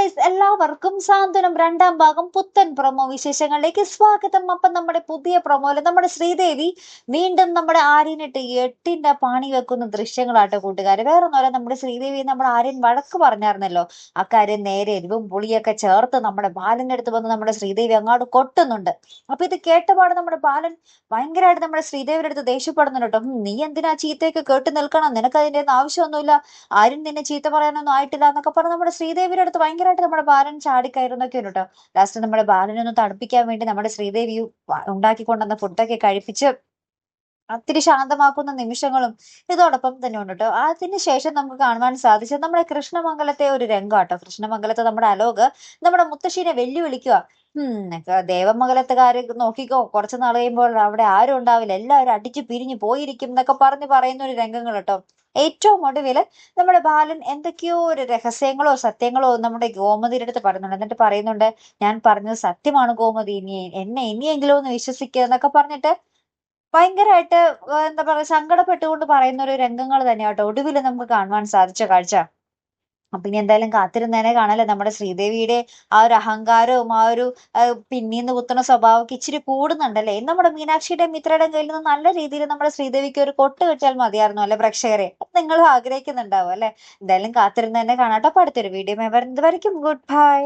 Guys, എല്ലാവർക്കും സാന്ത്വനം രണ്ടാം ഭാഗം പുത്തൻ പ്രൊമോ വിശേഷങ്ങളിലേക്ക് സ്വാഗതം. അപ്പം നമ്മുടെ പുതിയ പ്രൊമോയില് നമ്മുടെ ശ്രീദേവി വീണ്ടും നമ്മുടെ ആര്യനിട്ട് എട്ടിന്റെ പാണി വെക്കുന്ന ദൃശ്യങ്ങളാട്ടോ കൂട്ടുകാര്. വേറെ ഒന്നുമല്ല, നമ്മുടെ ശ്രീദേവി നമ്മുടെ ആര്യൻ വഴക്ക് പറഞ്ഞായിരുന്നല്ലോ. അക്കാര്യം നേരെ എരിവും പുളിയൊക്കെ ചേർത്ത് നമ്മുടെ ബാലന്റെ അടുത്ത് വന്ന് നമ്മുടെ ശ്രീദേവി അങ്ങോട്ട് കൊട്ടുന്നുണ്ട്. അപ്പൊ ഇത് കേട്ടപാട് നമ്മുടെ ബാലൻ ഭയങ്കരമായിട്ട് നമ്മുടെ ശ്രീദേവിയുടെ അടുത്ത് ദേഷ്യപ്പെടുന്നുണ്ട് കേട്ടോ. നീ എന്തിനാ ചീത്തയൊക്കെ കേട്ട് നിൽക്കണം, നിനക്ക് അതിന്റെ ഒന്നും ആവശ്യമൊന്നുമില്ല, ആരും നിന്നെ ചീത്ത പറയാനൊന്നും ആയിട്ടില്ല എന്നൊക്കെ പറഞ്ഞ് നമ്മുടെ ശ്രീദേവിയുടെ അടുത്ത് ഭയങ്കരമായിട്ട് നമ്മുടെ ബാലൻ ചാടിക്കയറുന്നൊക്കെ ഉണ്ട് കേട്ടോ. ലാസ്റ്റ് നമ്മുടെ ബാലനൊന്ന് തണുപ്പിക്കാൻ വേണ്ടി നമ്മുടെ ശ്രീദേവി ഉണ്ടാക്കിക്കൊണ്ടുവന്ന ഫുഡൊക്കെ കഴിപ്പിച്ച് ഒത്തിരി ശാന്തമാക്കുന്ന നിമിഷങ്ങളും ഇതോടൊപ്പം തന്നെ ഉണ്ട് കേട്ടോ. അതിനുശേഷം നമുക്ക് കാണുവാൻ സാധിച്ചത് നമ്മുടെ കൃഷ്ണമംഗലത്തെ ഒരു രംഗാട്ടോ. കൃഷ്ണമംഗലത്ത് നമ്മുടെ അലോക് നമ്മുടെ മുത്തശ്ശീനെ വെല്ലുവിളിക്കുക. ദേവമംഗലത്തുകാര് നോക്കിക്കോ, കുറച്ചു നാൾ കഴിയുമ്പോൾ അവിടെ ആരും ഉണ്ടാവില്ല, എല്ലാവരും അടിച്ചു പിരിഞ്ഞു പോയിരിക്കും എന്നൊക്കെ പറയുന്ന ഒരു രംഗങ്ങൾ കേട്ടോ. ഏറ്റവും ഒടുവില് നമ്മുടെ ബാലൻ എന്തൊക്കെയോ ഒരു രഹസ്യങ്ങളോ സത്യങ്ങളോ നമ്മുടെ ഗോമതിയുടെ അടുത്ത് പറയുന്നുണ്ട്. എന്നിട്ട് പറയുന്നുണ്ട്, ഞാൻ പറഞ്ഞത് സത്യമാണ് ഗോമതി, എന്നെ ഇനിയെങ്കിലും ഒന്ന് വിശ്വസിക്കുക എന്നൊക്കെ പറഞ്ഞിട്ട് ഭയങ്കരമായിട്ട് എന്താ പറയാ സങ്കടപ്പെട്ടുകൊണ്ട് പറയുന്ന ഒരു രംഗങ്ങൾ തന്നെയാട്ടോ ഒടുവിൽ നമുക്ക് കാണുവാൻ സാധിച്ച കാഴ്ച. അപ്പൊ ഇനി എന്തായാലും കാത്തിരുന്നേനെ കാണല്ലേ. നമ്മുടെ ശ്രീദേവിയുടെ ആ ഒരു അഹങ്കാരവും ആ ഒരു പിന്നീന്ന് കുത്തുന്ന സ്വഭാവമൊക്കെ ഇച്ചിരി കൂടുന്നുണ്ടല്ലേ. നമ്മുടെ മീനാക്ഷിയുടെയും മിത്രയുടെയും കയ്യിൽ നിന്ന് നല്ല രീതിയിൽ നമ്മുടെ ശ്രീദേവിക്ക് ഒരു കൊട്ട് കിട്ടിയാൽ മതിയായിരുന്നു അല്ലെ പ്രേക്ഷകരെ. അത് നിങ്ങൾ ആഗ്രഹിക്കുന്നുണ്ടാവും അല്ലെ. എന്തായാലും കാത്തിരുന്നേനെ കാണാട്ടോ. അപ്പൊ അടുത്തൊരു വീഡിയോ വരുന്നത് വരയ്ക്കും ഗുഡ് ബൈ.